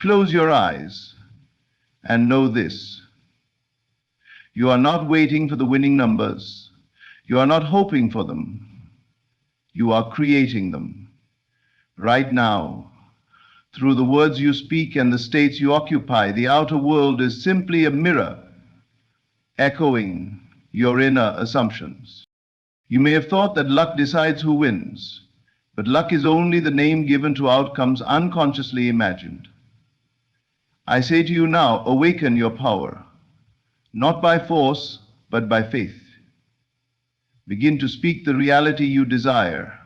Close your eyes and know this. You are not waiting for the winning numbers. You are not hoping for them. You are creating them. Right now, through the words you speak and the states you occupy, the outer world is simply a mirror echoing your inner assumptions. You may have thought that luck decides who wins, but luck is only the name given to outcomes unconsciously imagined. I say to you now, awaken your power, not by force, but by faith. Begin to speak the reality you desire,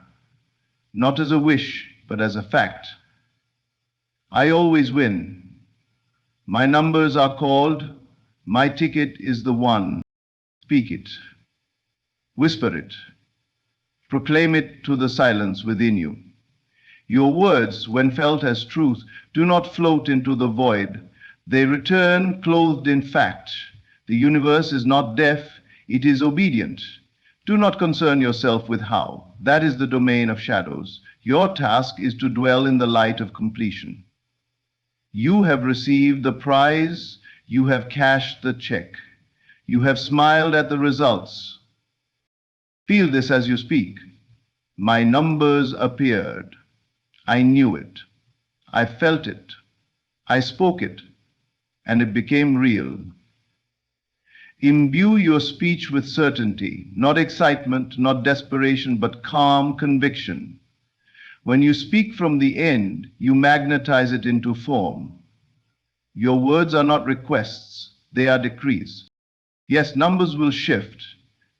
not as a wish, but as a fact. I always win. My numbers are called. My ticket is the one. Speak it. Whisper it. Proclaim it to the silence within you. Your words, when felt as truth, do not float into the void. They return clothed in fact. The universe is not deaf, it is obedient. Do not concern yourself with how. That is the domain of shadows. Your task is to dwell in the light of completion. You have received the prize, you have cashed the check. You have smiled at the results. Feel this as you speak. My numbers appeared. I knew it. I felt it. I spoke it. And it became real. Imbue your speech with certainty, not excitement, not desperation, but calm conviction. When you speak from the end, you magnetize it into form. Your words are not requests, they are decrees. Yes, numbers will shift,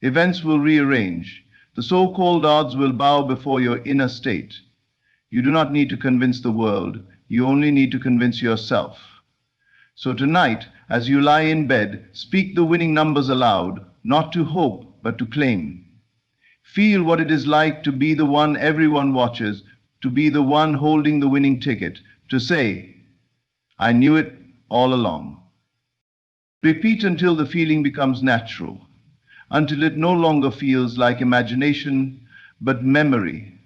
events will rearrange, the so-called odds will bow before your inner state. You do not need to convince the world, you only need to convince yourself. So tonight, as you lie in bed, speak the winning numbers aloud, not to hope, but to claim. Feel what it is like to be the one everyone watches, to be the one holding the winning ticket, to say, I knew it all along. Repeat until the feeling becomes natural, until it no longer feels like imagination, but memory.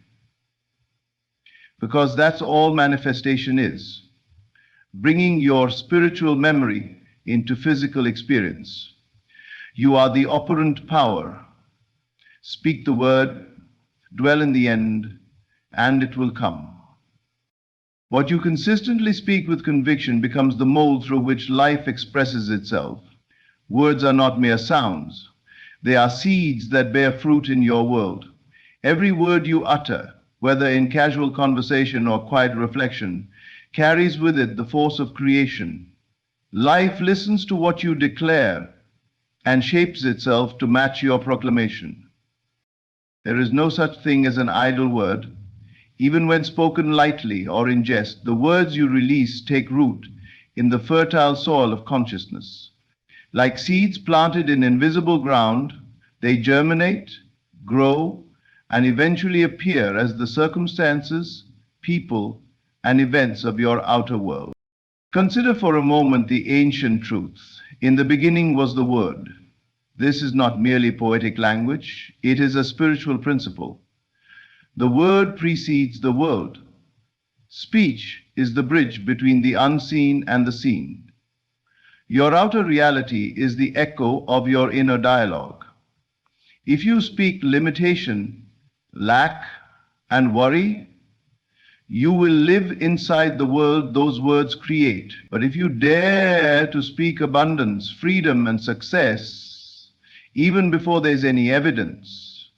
Because that's all manifestation is. Bringing your spiritual memory into physical experience. You are the operant power. Speak the word, dwell in the end, and it will come. What you consistently speak with conviction becomes the mold through which life expresses itself. Words are not mere sounds. They are seeds that bear fruit in your world. Every word you utter, whether in casual conversation or quiet reflection, carries with it the force of creation. Life listens to what you declare and shapes itself to match your proclamation. There is no such thing as an idle word. Even when spoken lightly or in jest, the words you release take root in the fertile soil of consciousness. Like seeds planted in invisible ground, they germinate, grow, and eventually appear as the circumstances, people, and events of your outer world. Consider for a moment the ancient truth. In the beginning was the Word. This is not merely poetic language, it is a spiritual principle. The Word precedes the world. Speech is the bridge between the unseen and the seen. Your outer reality is the echo of your inner dialogue. If you speak limitation, lack, and worry, you will live inside the world those words create. But if you dare to speak abundance, freedom, and success, even before there's any evidence,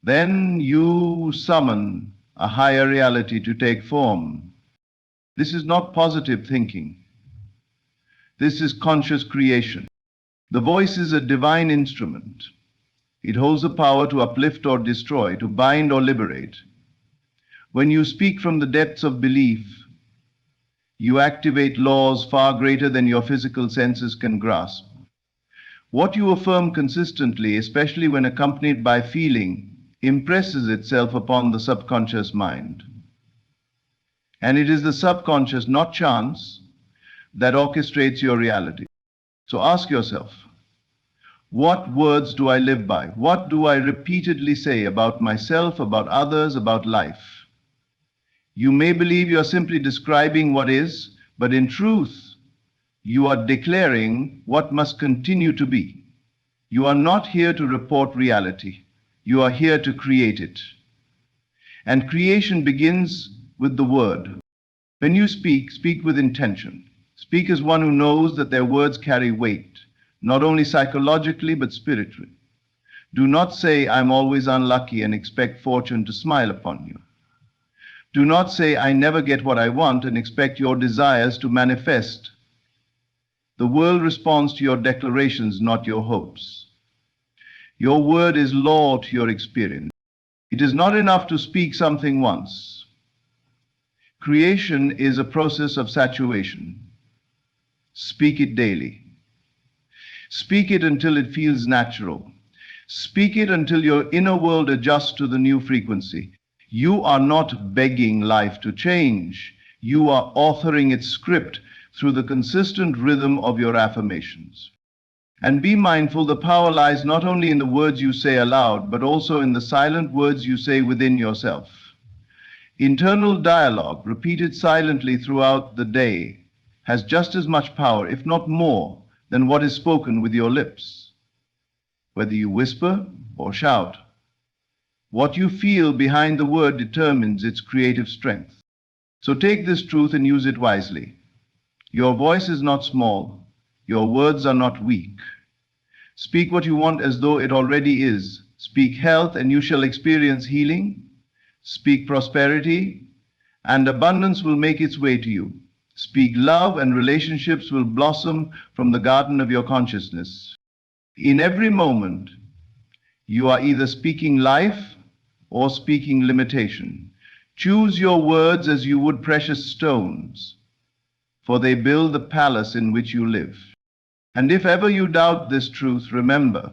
then you summon a higher reality to take form. This is not positive thinking. This is conscious creation. The voice is a divine instrument. It holds the power to uplift or destroy, to bind or liberate. When you speak from the depths of belief, you activate laws far greater than your physical senses can grasp. What you affirm consistently, especially when accompanied by feeling, impresses itself upon the subconscious mind. And it is the subconscious, not chance, that orchestrates your reality. So ask yourself, what words do I live by? What do I repeatedly say about myself, about others, about life? You may believe you're simply describing what is, But in truth, you are declaring what must continue to be. You are not here to report reality. You are here to create it. And creation begins with the word. When you speak, speak with intention. Speak as one who knows that their words carry weight, not only psychologically but spiritually. Do not say, I'm always unlucky and expect fortune to smile upon you. Do not say, I never get what I want and expect your desires to manifest. The world responds to your declarations, not your hopes. Your word is law to your experience. It is not enough to speak something once. Creation is a process of saturation. Speak it daily. Speak it until it feels natural. Speak it until your inner world adjusts to the new frequency. You are not begging life to change. You are authoring its script through the consistent rhythm of your affirmations. And be mindful, the power lies not only in the words you say aloud, but also in the silent words you say within yourself. Internal dialogue, repeated silently throughout the day, has just as much power, if not more, than what is spoken with your lips. Whether you whisper or shout, what you feel behind the word determines its creative strength. So take this truth and use it wisely. Your voice is not small. Your words are not weak. Speak what you want as though it already is. Speak health and you shall experience healing. Speak prosperity and abundance will make its way to you. Speak love and relationships will blossom from the garden of your consciousness. In every moment, you are either speaking life or speaking limitation. Choose your words as you would precious stones, for they build the palace in which you live. And if ever you doubt this truth, remember,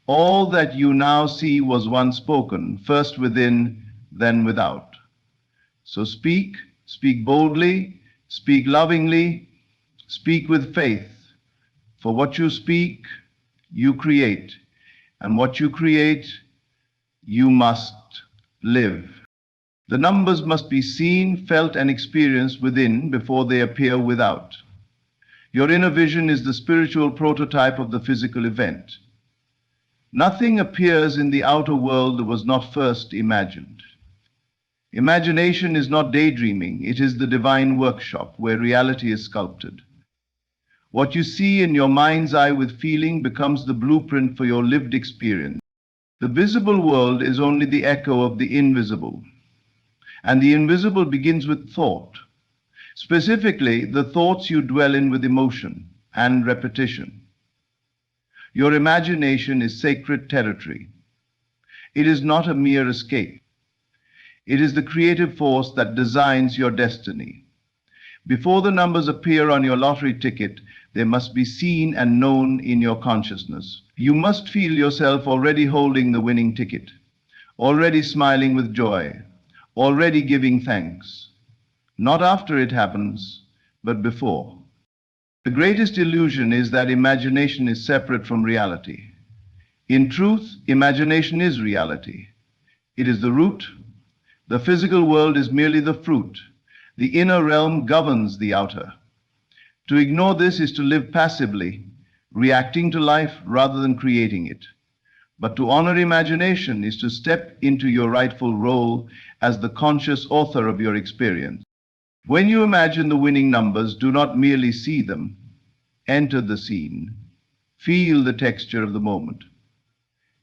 all that you now see was once spoken, first within, then without. So speak, speak boldly, speak lovingly, speak with faith. For what you speak, you create. And what you create, you must live. The numbers must be seen, felt, and experienced within before they appear without. Your inner vision is the spiritual prototype of the physical event. Nothing appears in the outer world that was not first imagined. Imagination is not daydreaming, it is the divine workshop where reality is sculpted. What you see in your mind's eye with feeling becomes the blueprint for your lived experience. The visible world is only the echo of the invisible, and the invisible begins with thought. Specifically, the thoughts you dwell in with emotion and repetition. Your imagination is sacred territory. It is not a mere escape. It is the creative force that designs your destiny. Before the numbers appear on your lottery ticket, they must be seen and known in your consciousness. You must feel yourself already holding the winning ticket, already smiling with joy, already giving thanks. Not after it happens, but before. The greatest illusion is that imagination is separate from reality. In truth, imagination is reality. It is the root. The physical world is merely the fruit. The inner realm governs the outer. To ignore this is to live passively, reacting to life rather than creating it. But to honor imagination is to step into your rightful role as the conscious author of your experience. When you imagine the winning numbers, do not merely see them. Enter the scene. Feel the texture of the moment.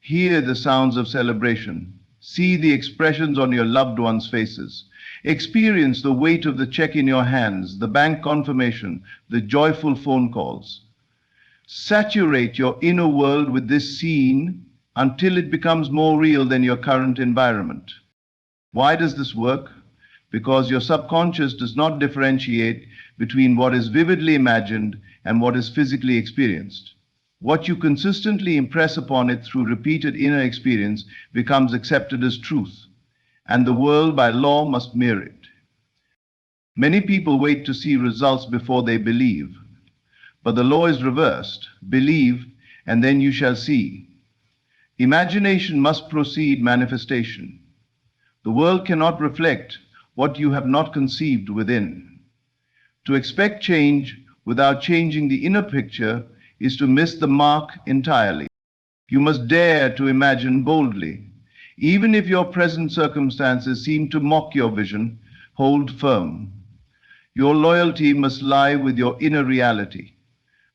Hear the sounds of celebration. See the expressions on your loved ones' faces. Experience the weight of the check in your hands, the bank confirmation, the joyful phone calls. Saturate your inner world with this scene until it becomes more real than your current environment. Why does this work? Because your subconscious does not differentiate between what is vividly imagined and what is physically experienced. What you consistently impress upon it through repeated inner experience becomes accepted as truth, and the world by law must mirror it. Many people wait to see results before they believe, but the law is reversed. Believe, and then you shall see. Imagination must precede manifestation. The world cannot reflect what you have not conceived within. To expect change without changing the inner picture is to miss the mark entirely. You must dare to imagine boldly. Even if your present circumstances seem to mock your vision, hold firm. Your loyalty must lie with your inner reality,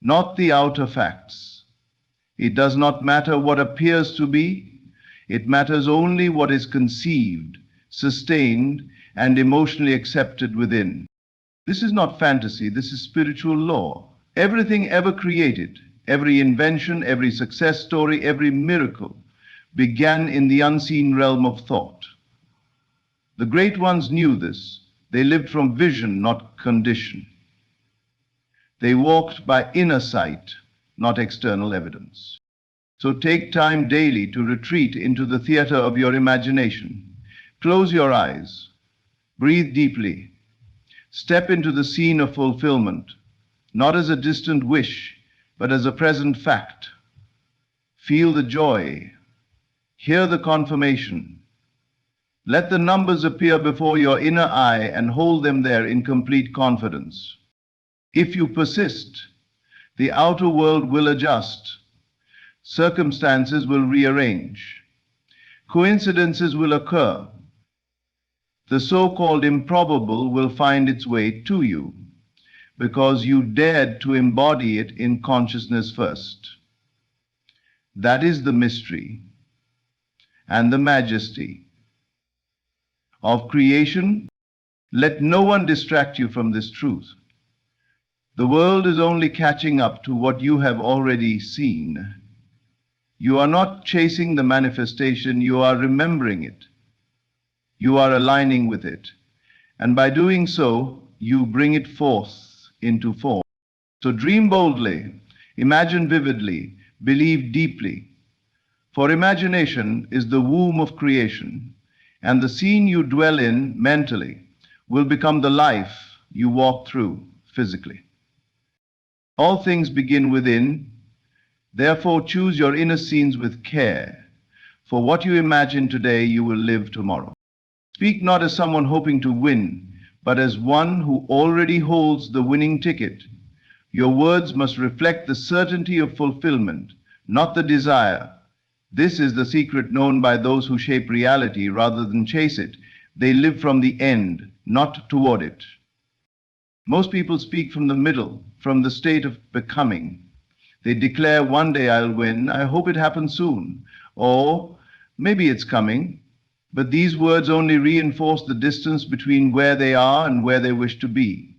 not the outer facts. It does not matter what appears to be, it matters only what is conceived, sustained, and emotionally accepted within. This is not fantasy, this is spiritual law. Everything ever created, every invention, every success story, every miracle began in the unseen realm of thought. The great ones knew this. They lived from vision, not condition. They walked by inner sight, not external evidence. So take time daily to retreat into the theater of your imagination. Close your eyes. Breathe deeply. Step into the scene of fulfillment, not as a distant wish, but as a present fact. Feel the joy. Hear the confirmation. Let the numbers appear before your inner eye and hold them there in complete confidence. If you persist, the outer world will adjust. Circumstances will rearrange. Coincidences will occur. The so-called improbable will find its way to you because you dared to embody it in consciousness first. That is the mystery and the majesty of creation. Let no one distract you from this truth. The world is only catching up to what you have already seen. You are not chasing the manifestation, you are remembering it. You are aligning with it. And by doing so, you bring it forth into form. So dream boldly, imagine vividly, believe deeply. For imagination is the womb of creation, and the scene you dwell in mentally will become the life you walk through physically. All things begin within. Therefore, choose your inner scenes with care. For what you imagine today, you will live tomorrow. Speak not as someone hoping to win, but as one who already holds the winning ticket. Your words must reflect the certainty of fulfillment, not the desire. This is the secret known by those who shape reality rather than chase it. They live from the end, not toward it. Most people speak from the middle, from the state of becoming. They declare, one day I'll win, I hope it happens soon, or maybe it's coming. But these words only reinforce the distance between where they are and where they wish to be.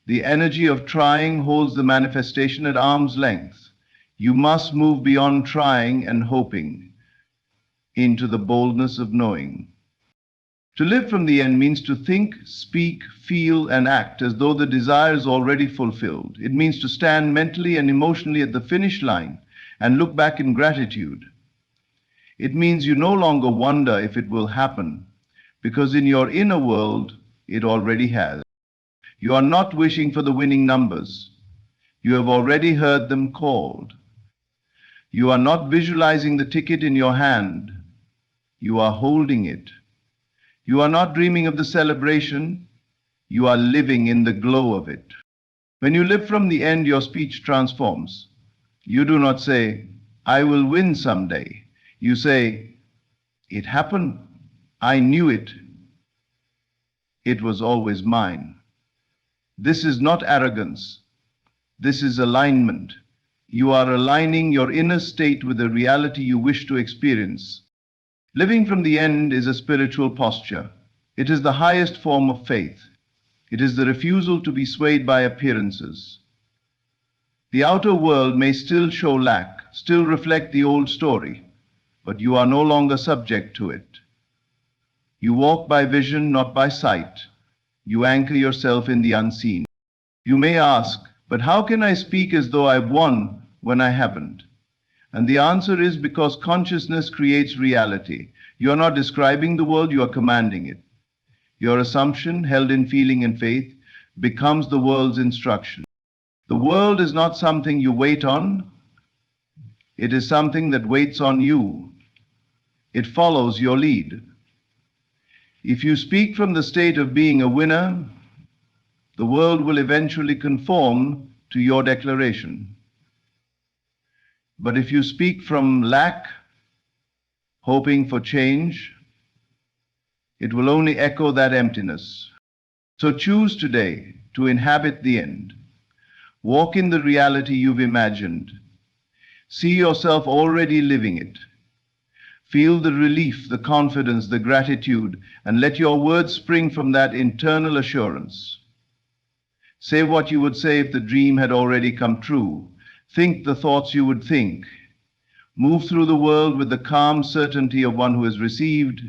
The energy of trying holds the manifestation at arm's length. You must move beyond trying and hoping into the boldness of knowing. To live from the end means to think, speak, feel, and act as though the desire is already fulfilled. It means to stand mentally and emotionally at the finish line and look back in gratitude. It means you no longer wonder if it will happen, because in your inner world, it already has. You are not wishing for the winning numbers. You have already heard them called. You are not visualizing the ticket in your hand. You are holding it. You are not dreaming of the celebration. You are living in the glow of it. When you live from the end, your speech transforms. You do not say, I will win someday. You say, it happened. I knew it. It was always mine. This is not arrogance. This is alignment. You are aligning your inner state with the reality you wish to experience. Living from the end is a spiritual posture. It is the highest form of faith. It is the refusal to be swayed by appearances. The outer world may still show lack, still reflect the old story, but you are no longer subject to it. You walk by vision, not by sight. You anchor yourself in the unseen. You may ask, but how can I speak as though I've won when I haven't? And the answer is because consciousness creates reality. You are not describing the world, you are commanding it. Your assumption, held in feeling and faith, becomes the world's instruction. The world is not something you wait on. It is something that waits on you. It follows your lead. If you speak from the state of being a winner, the world will eventually conform to your declaration. But if you speak from lack, hoping for change, it will only echo that emptiness. So choose today to inhabit the end. Walk in the reality you've imagined. See yourself already living it. Feel the relief, the confidence, the gratitude, and let your words spring from that internal assurance. Say what you would say if the dream had already come true. Think the thoughts you would think. Move through the world with the calm certainty of one who has received.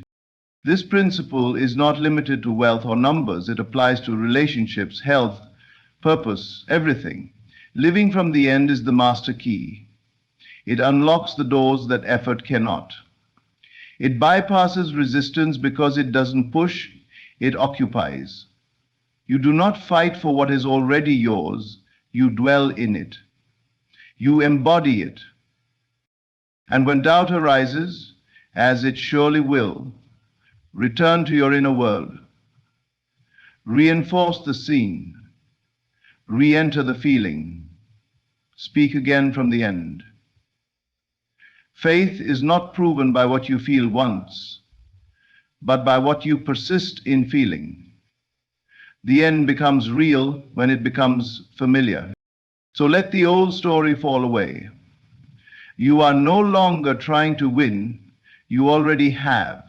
This principle is not limited to wealth or numbers. It applies to relationships, health, purpose, everything. Living from the end is the master key. It unlocks the doors that effort cannot. It bypasses resistance because it doesn't push, it occupies. You do not fight for what is already yours, you dwell in it. You embody it. And when doubt arises, as it surely will, return to your inner world. Reinforce the scene. Re-enter the feeling. Speak again from the end. Faith is not proven by what you feel once, but by what you persist in feeling. The end becomes real when it becomes familiar. So let the old story fall away. You are no longer trying to win, you already have.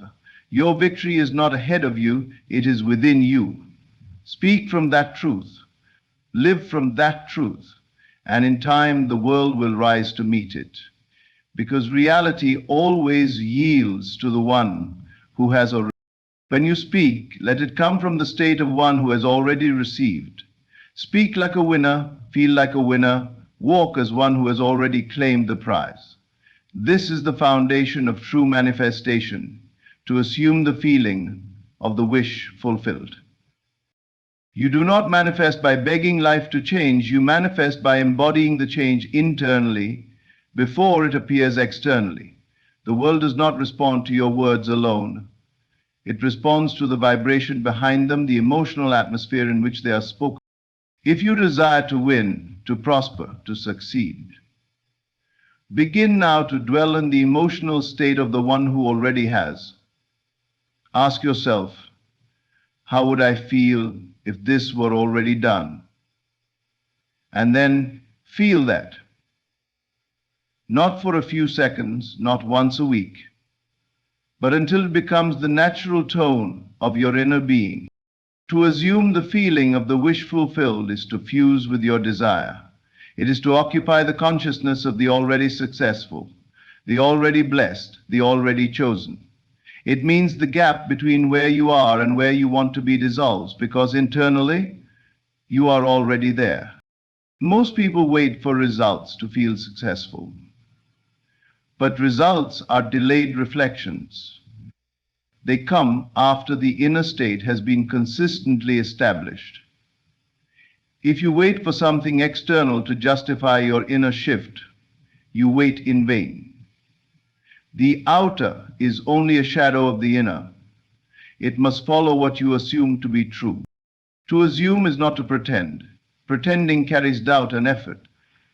Your victory is not ahead of you, it is within you. Speak from that truth, live from that truth, and in time the world will rise to meet it. Because reality always yields to the one who has already. When you speak, let it come from the state of one who has already received. Speak like a winner, feel like a winner, walk as one who has already claimed the prize. This is the foundation of true manifestation, to assume the feeling of the wish fulfilled. You do not manifest by begging life to change, you manifest by embodying the change internally before it appears externally. The world does not respond to your words alone. It responds to the vibration behind them, the emotional atmosphere in which they are spoken. If you desire to win, to prosper, to succeed, begin now to dwell in the emotional state of the one who already has. Ask yourself, how would I feel if this were already done? And then feel that. Not for a few seconds, not once a week, but until it becomes the natural tone of your inner being. To assume the feeling of the wish fulfilled is to fuse with your desire. It is to occupy the consciousness of the already successful, the already blessed, the already chosen. It means the gap between where you are and where you want to be dissolves, because internally you are already there. Most people wait for results to feel successful. But results are delayed reflections. They come after the inner state has been consistently established. If you wait for something external to justify your inner shift, you wait in vain. The outer is only a shadow of the inner. It must follow what you assume to be true. To assume is not to pretend. Pretending carries doubt and effort.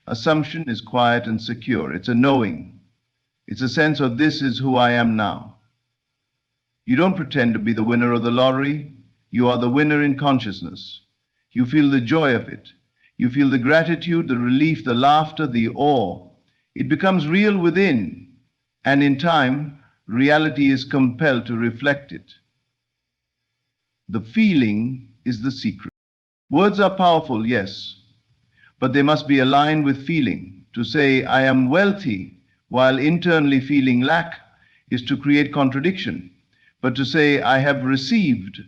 Assumption is quiet and secure. It's a knowing. It's a sense of this is who I am now. You don't pretend to be the winner of the lottery. You are the winner in consciousness. You feel the joy of it. You feel the gratitude, the relief, the laughter, the awe. It becomes real within, and in time, reality is compelled to reflect it. The feeling is the secret. Words are powerful, yes, but they must be aligned with feeling. To say, I am wealthy, while internally feeling lack, is to create contradiction. But to say, I have received,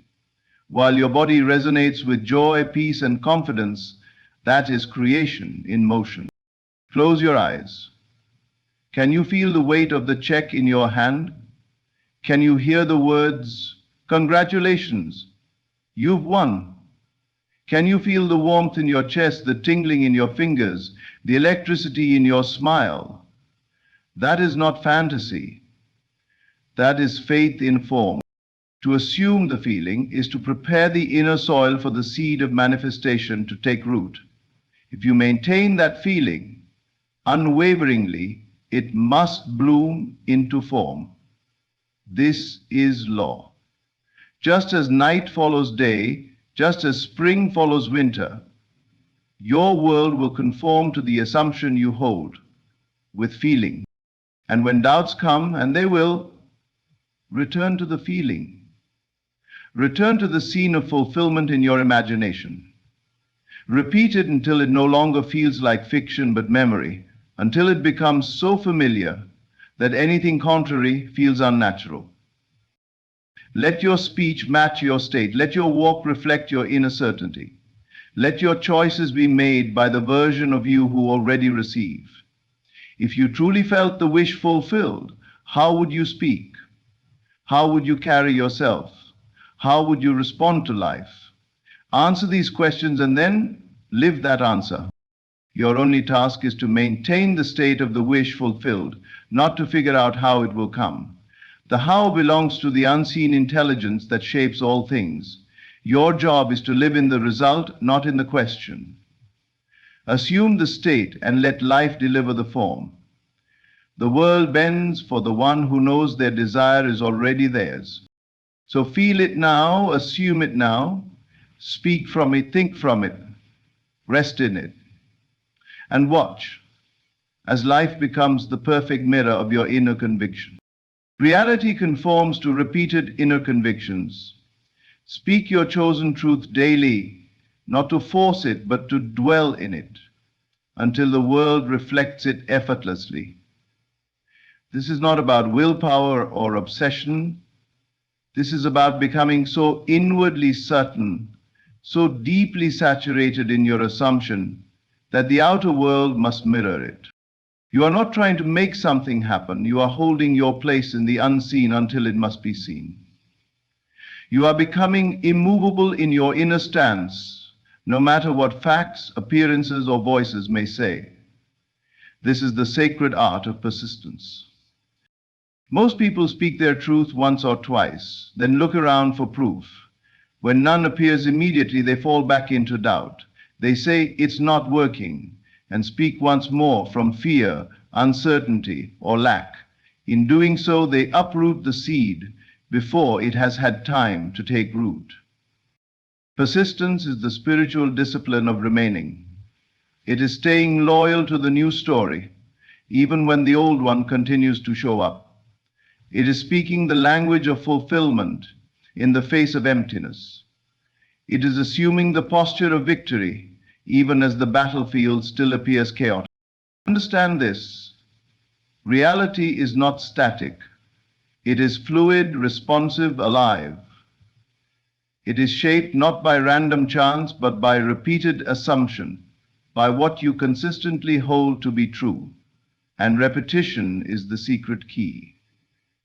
while your body resonates with joy, peace, and confidence, that is creation in motion. Close your eyes. Can you feel the weight of the check in your hand? Can you hear the words, congratulations, you've won? Can you feel the warmth in your chest, the tingling in your fingers, the electricity in your smile? That is not fantasy. That is faith in form. To assume the feeling is to prepare the inner soil for the seed of manifestation to take root. If you maintain that feeling unwaveringly, it must bloom into form. This is law. Just as night follows day, just as spring follows winter, your world will conform to the assumption you hold with feeling. And when doubts come, and they will, return to the feeling. Return to the scene of fulfillment in your imagination. Repeat it until it no longer feels like fiction but memory, until it becomes so familiar that anything contrary feels unnatural. Let your speech match your state. Let your walk reflect your inner certainty. Let your choices be made by the version of you who already receive. If you truly felt the wish fulfilled, how would you speak? How would you carry yourself? How would you respond to life? Answer these questions and then live that answer. Your only task is to maintain the state of the wish fulfilled, not to figure out how it will come. The how belongs to the unseen intelligence that shapes all things. Your job is to live in the result, not in the question. Assume the state and let life deliver the form. The world bends for the one who knows their desire is already theirs. So feel it now, assume it now, speak from it, think from it, rest in it, and watch as life becomes the perfect mirror of your inner conviction. Reality conforms to repeated inner convictions. Speak your chosen truth daily, not to force it, but to dwell in it, until the world reflects it effortlessly. This is not about willpower or obsession. This is about becoming so inwardly certain, so deeply saturated in your assumption that the outer world must mirror it. You are not trying to make something happen. You are holding your place in the unseen until it must be seen. You are becoming immovable in your inner stance, no matter what facts, appearances, or voices may say. This is the sacred art of persistence. Most people speak their truth once or twice, then look around for proof. When none appears immediately, they fall back into doubt. They say it's not working, and speak once more from fear, uncertainty, or lack. In doing so, they uproot the seed before it has had time to take root. Persistence is the spiritual discipline of remaining. It is staying loyal to the new story, even when the old one continues to show up. It is speaking the language of fulfillment in the face of emptiness. It is assuming the posture of victory, even as the battlefield still appears chaotic. Understand this. Reality is not static. It is fluid, responsive, alive. It is shaped not by random chance, but by repeated assumption, by what you consistently hold to be true. And repetition is the secret key.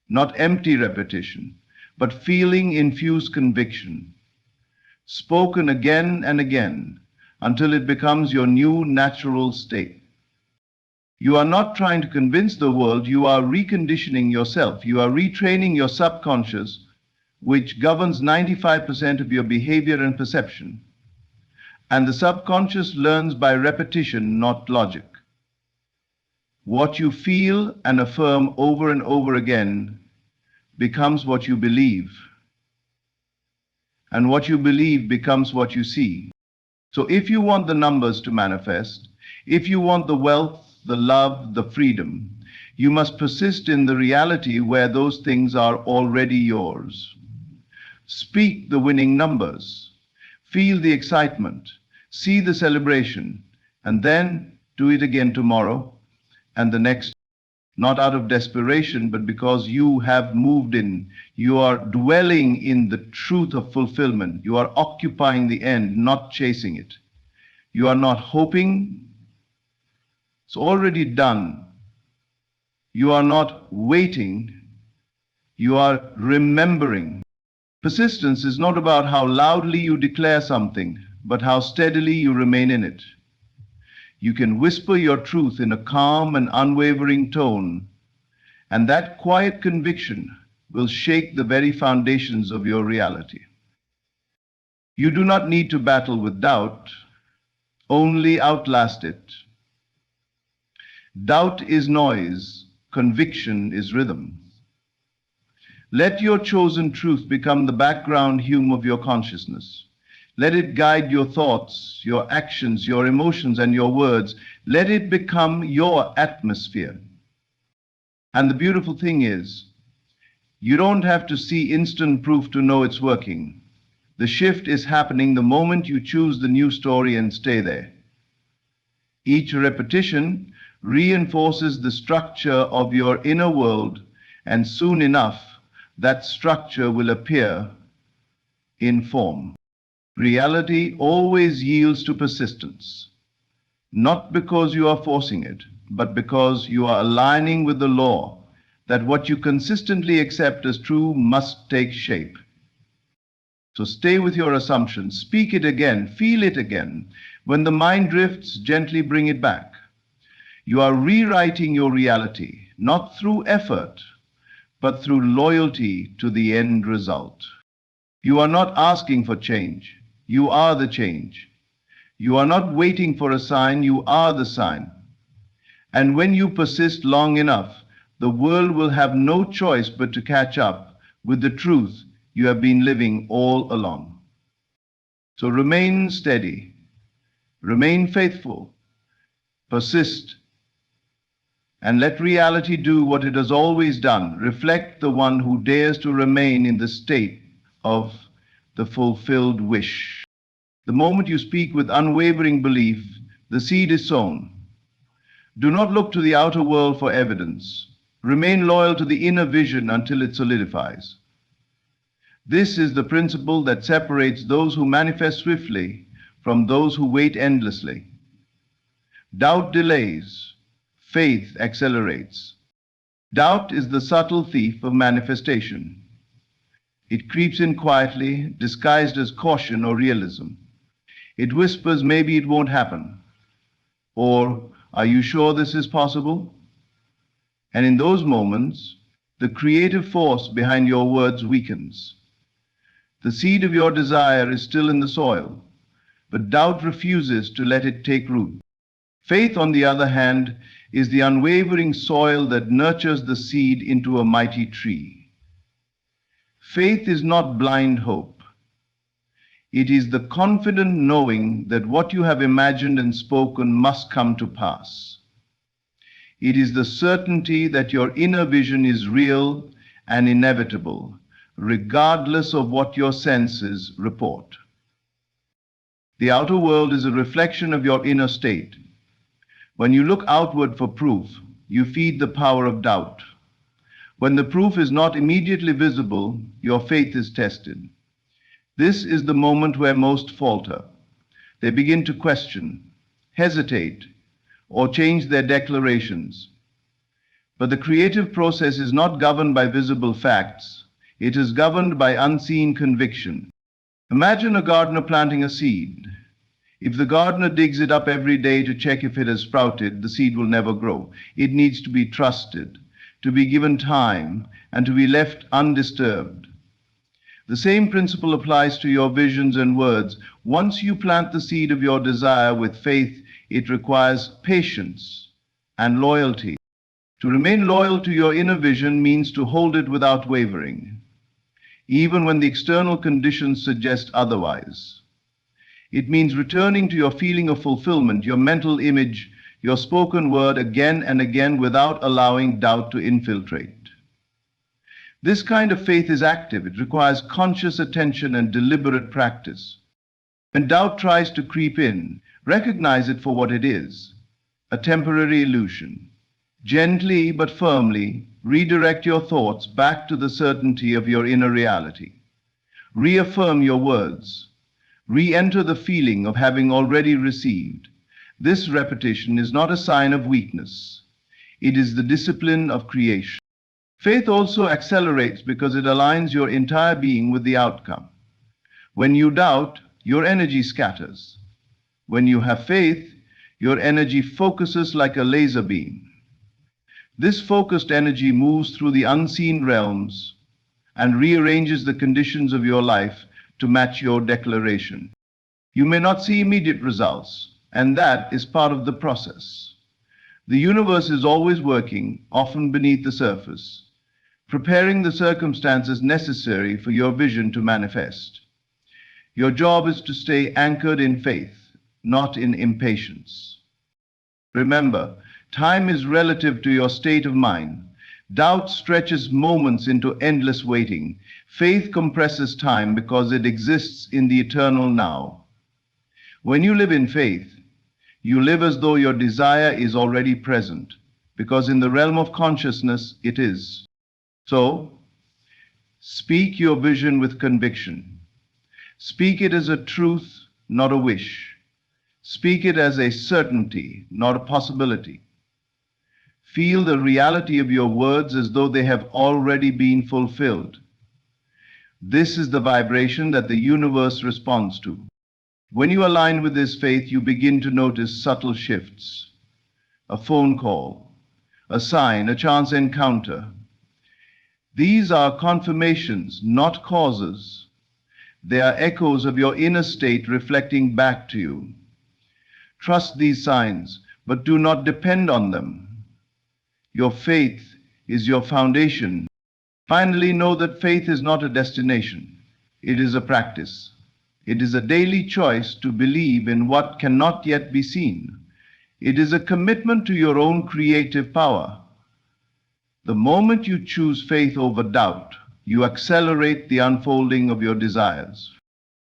Not empty repetition, but feeling-infused conviction, spoken again and again until it becomes your new natural state. You are not trying to convince the world, you are reconditioning yourself. You are retraining your subconscious, which governs 95% of your behavior and perception. And the subconscious learns by repetition, not logic. What you feel and affirm over and over again becomes what you believe. And what you believe becomes what you see. So if you want the numbers to manifest, if you want the wealth, the love, the freedom, you must persist in the reality where those things are already yours. Speak the winning numbers. Feel the excitement. See the celebration. And then do it again tomorrow and the next. Not out of desperation, but because you have moved in. You are dwelling in the truth of fulfillment. You are occupying the end, not chasing it. You are not hoping. It's already done. You are not waiting. You are remembering. Persistence is not about how loudly you declare something, but how steadily you remain in it. You can whisper your truth in a calm and unwavering tone, and that quiet conviction will shake the very foundations of your reality. You do not need to battle with doubt, only outlast it. Doubt is noise, conviction is rhythm. Let your chosen truth become the background hum of your consciousness. Let it guide your thoughts, your actions, your emotions, and your words. Let it become your atmosphere. And the beautiful thing is, you don't have to see instant proof to know it's working. The shift is happening the moment you choose the new story and stay there. Each repetition reinforces the structure of your inner world, and soon enough, that structure will appear in form. Reality always yields to persistence, not because you are forcing it, but because you are aligning with the law that what you consistently accept as true must take shape. So stay with your assumptions, speak it again, feel it again. When the mind drifts, gently bring it back. You are rewriting your reality, not through effort, but through loyalty to the end result. You are not asking for change. You are the change. You are not waiting for a sign. You are the sign. And when you persist long enough, the world will have no choice but to catch up with the truth you have been living all along. So remain steady, remain faithful, persist, and let reality do what it has always done. Reflect the one who dares to remain in the state of the fulfilled wish. The moment you speak with unwavering belief, the seed is sown. Do not look to the outer world for evidence. Remain loyal to the inner vision until it solidifies. This is the principle that separates those who manifest swiftly from those who wait endlessly. Doubt delays. Faith accelerates. Doubt is the subtle thief of manifestation. It creeps in quietly, disguised as caution or realism. It whispers, maybe it won't happen. Or, are you sure this is possible? And in those moments, the creative force behind your words weakens. The seed of your desire is still in the soil, but doubt refuses to let it take root. Faith, on the other hand, is the unwavering soil that nurtures the seed into a mighty tree. Faith is not blind hope. It is the confident knowing that what you have imagined and spoken must come to pass. It is the certainty that your inner vision is real and inevitable, regardless of what your senses report. The outer world is a reflection of your inner state. When you look outward for proof, you feed the power of doubt. When the proof is not immediately visible, your faith is tested. This is the moment where most falter. They begin to question, hesitate, or change their declarations. But the creative process is not governed by visible facts. It is governed by unseen conviction. Imagine a gardener planting a seed. If the gardener digs it up every day to check if it has sprouted, the seed will never grow. It needs to be trusted, to be given time, and to be left undisturbed. The same principle applies to your visions and words. Once you plant the seed of your desire with faith, it requires patience and loyalty. To remain loyal to your inner vision means to hold it without wavering, even when the external conditions suggest otherwise. It means returning to your feeling of fulfillment, your mental image, your spoken word again and again without allowing doubt to infiltrate. This kind of faith is active. It requires conscious attention and deliberate practice. When doubt tries to creep in, recognize it for what it is, a temporary illusion. Gently but firmly redirect your thoughts back to the certainty of your inner reality. Reaffirm your words. Re-enter the feeling of having already received. This repetition is not a sign of weakness. It is the discipline of creation. Faith also accelerates because it aligns your entire being with the outcome. When you doubt, your energy scatters. When you have faith, your energy focuses like a laser beam. This focused energy moves through the unseen realms, and rearranges the conditions of your life to match your declaration. You may not see immediate results, and that is part of the process. The universe is always working, often beneath the surface, preparing the circumstances necessary for your vision to manifest. Your job is to stay anchored in faith, not in impatience. Remember, time is relative to your state of mind. Doubt stretches moments into endless waiting. Faith compresses time because it exists in the eternal now. When you live in faith, you live as though your desire is already present, because in the realm of consciousness it is. So, speak your vision with conviction. Speak it as a truth, not a wish. Speak it as a certainty, not a possibility. Feel the reality of your words as though they have already been fulfilled. This is the vibration that the universe responds to. When you align with this faith, you begin to notice subtle shifts. A phone call, a sign, a chance encounter. These are confirmations, not causes. They are echoes of your inner state reflecting back to you. Trust these signs, but do not depend on them. Your faith is your foundation. Finally, know that faith is not a destination. It is a practice. It is a daily choice to believe in what cannot yet be seen. It is a commitment to your own creative power. The moment you choose faith over doubt, you accelerate the unfolding of your desires.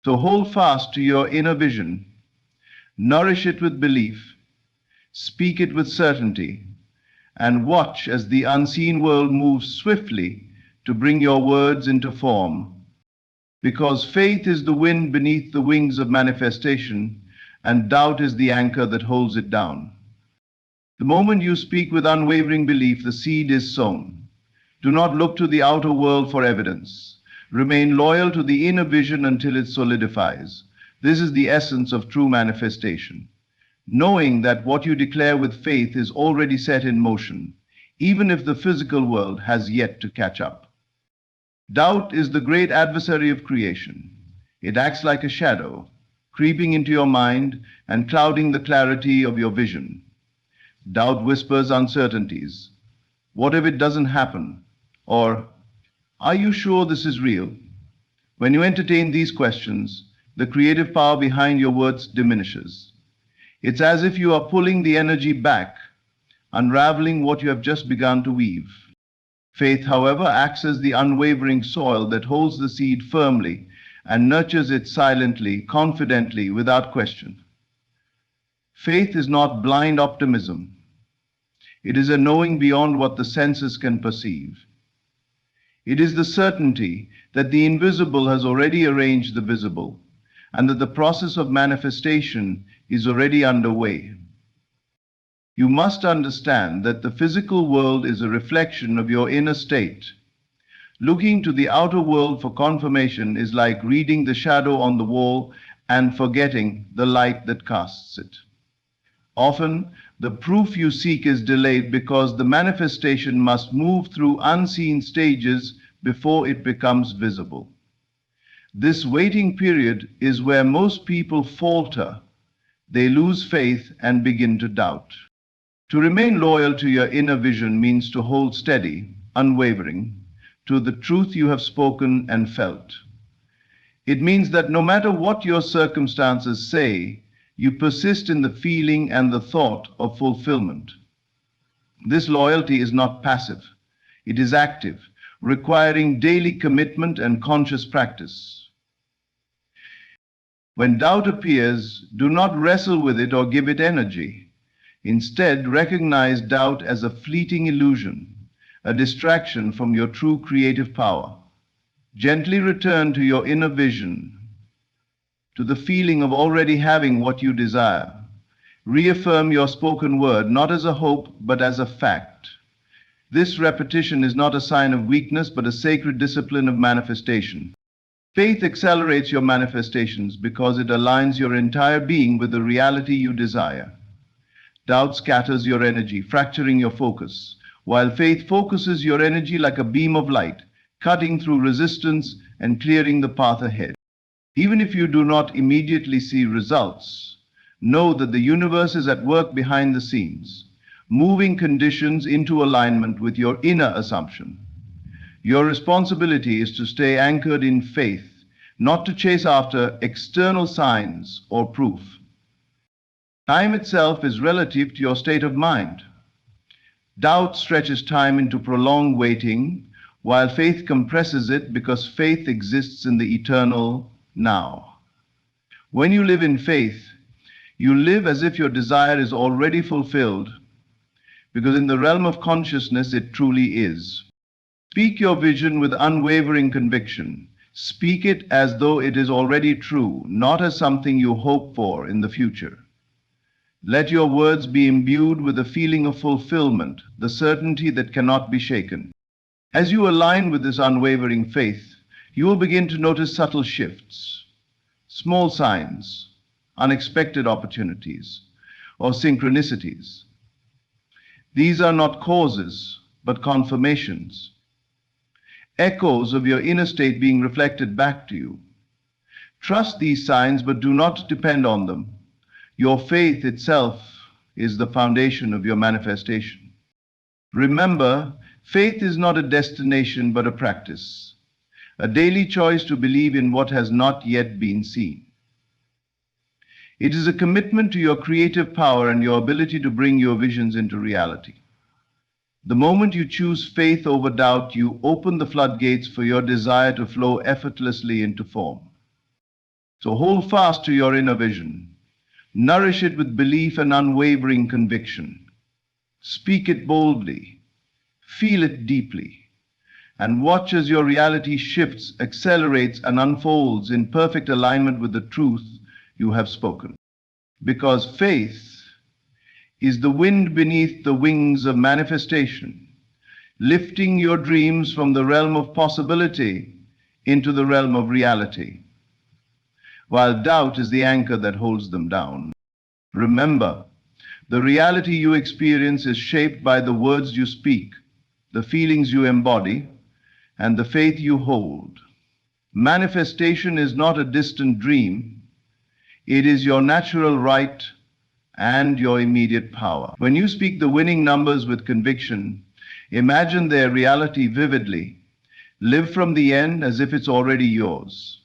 So hold fast to your inner vision. Nourish it with belief, speak it with certainty, and watch as the unseen world moves swiftly to bring your words into form. Because faith is the wind beneath the wings of manifestation, and doubt is the anchor that holds it down. The moment you speak with unwavering belief, the seed is sown. Do not look to the outer world for evidence. Remain loyal to the inner vision until it solidifies. This is the essence of true manifestation. Knowing that what you declare with faith is already set in motion, even if the physical world has yet to catch up. Doubt is the great adversary of creation. It acts like a shadow, creeping into your mind and clouding the clarity of your vision. Doubt whispers uncertainties. What if it doesn't happen? Or, are you sure this is real? When you entertain these questions, the creative power behind your words diminishes. It's as if you are pulling the energy back, unraveling what you have just begun to weave. Faith, however, acts as the unwavering soil that holds the seed firmly and nurtures it silently, confidently, without question. Faith is not blind optimism. It is a knowing beyond what the senses can perceive. It is the certainty that the invisible has already arranged the visible, and that the process of manifestation is already underway. You must understand that the physical world is a reflection of your inner state. Looking to the outer world for confirmation is like reading the shadow on the wall and forgetting the light that casts it. Often, the proof you seek is delayed because the manifestation must move through unseen stages before it becomes visible. This waiting period is where most people falter. They lose faith and begin to doubt. To remain loyal to your inner vision means to hold steady, unwavering, to the truth you have spoken and felt. It means that no matter what your circumstances say, you persist in the feeling and the thought of fulfillment. This loyalty is not passive. It is active, requiring daily commitment and conscious practice. When doubt appears, do not wrestle with it or give it energy. Instead, recognize doubt as a fleeting illusion, a distraction from your true creative power. Gently return to your inner vision, to the feeling of already having what you desire. Reaffirm your spoken word, not as a hope, but as a fact. This repetition is not a sign of weakness, but a sacred discipline of manifestation. Faith accelerates your manifestations because it aligns your entire being with the reality you desire. Doubt scatters your energy, fracturing your focus, while faith focuses your energy like a beam of light, cutting through resistance and clearing the path ahead. Even if you do not immediately see results, know that the universe is at work behind the scenes, moving conditions into alignment with your inner assumption. Your responsibility is to stay anchored in faith, not to chase after external signs or proof. Time itself is relative to your state of mind. Doubt stretches time into prolonged waiting, while faith compresses it because faith exists in the eternal now. When you live in faith, you live as if your desire is already fulfilled, because in the realm of consciousness it truly is. Speak your vision with unwavering conviction. Speak it as though it is already true, not as something you hope for in the future. Let your words be imbued with a feeling of fulfillment, the certainty that cannot be shaken. As you align with this unwavering faith, you will begin to notice subtle shifts, small signs, unexpected opportunities, or synchronicities. These are not causes, but confirmations, echoes of your inner state being reflected back to you. Trust these signs, but do not depend on them. Your faith itself is the foundation of your manifestation. Remember, faith is not a destination but a practice, a daily choice to believe in what has not yet been seen. It is a commitment to your creative power and your ability to bring your visions into reality. The moment you choose faith over doubt, you open the floodgates for your desire to flow effortlessly into form. So hold fast to your inner vision. Nourish it with belief and unwavering conviction. Speak it boldly. Feel it deeply. And watch as your reality shifts, accelerates, and unfolds in perfect alignment with the truth you have spoken. Because faith is the wind beneath the wings of manifestation, lifting your dreams from the realm of possibility into the realm of reality, while doubt is the anchor that holds them down. Remember, the reality you experience is shaped by the words you speak, the feelings you embody, and the faith you hold. Manifestation is not a distant dream. It is your natural right and your immediate power. When you speak the winning numbers with conviction, imagine their reality vividly. Live from the end as if it's already yours.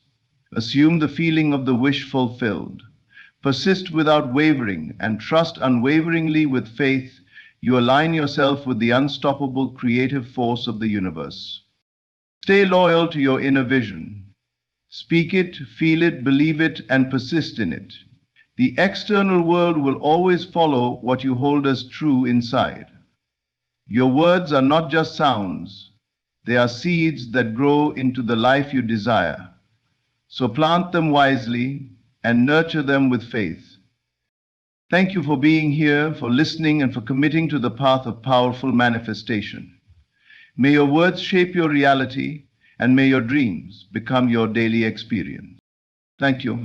Assume the feeling of the wish fulfilled. Persist without wavering and trust unwaveringly with faith. You align yourself with the unstoppable creative force of the universe. Stay loyal to your inner vision. Speak it, feel it, believe it, and persist in it. The external world will always follow what you hold as true inside. Your words are not just sounds. They are seeds that grow into the life you desire. So plant them wisely and nurture them with faith. Thank you for being here, for listening, and for committing to the path of powerful manifestation. May your words shape your reality, and may your dreams become your daily experience. Thank you.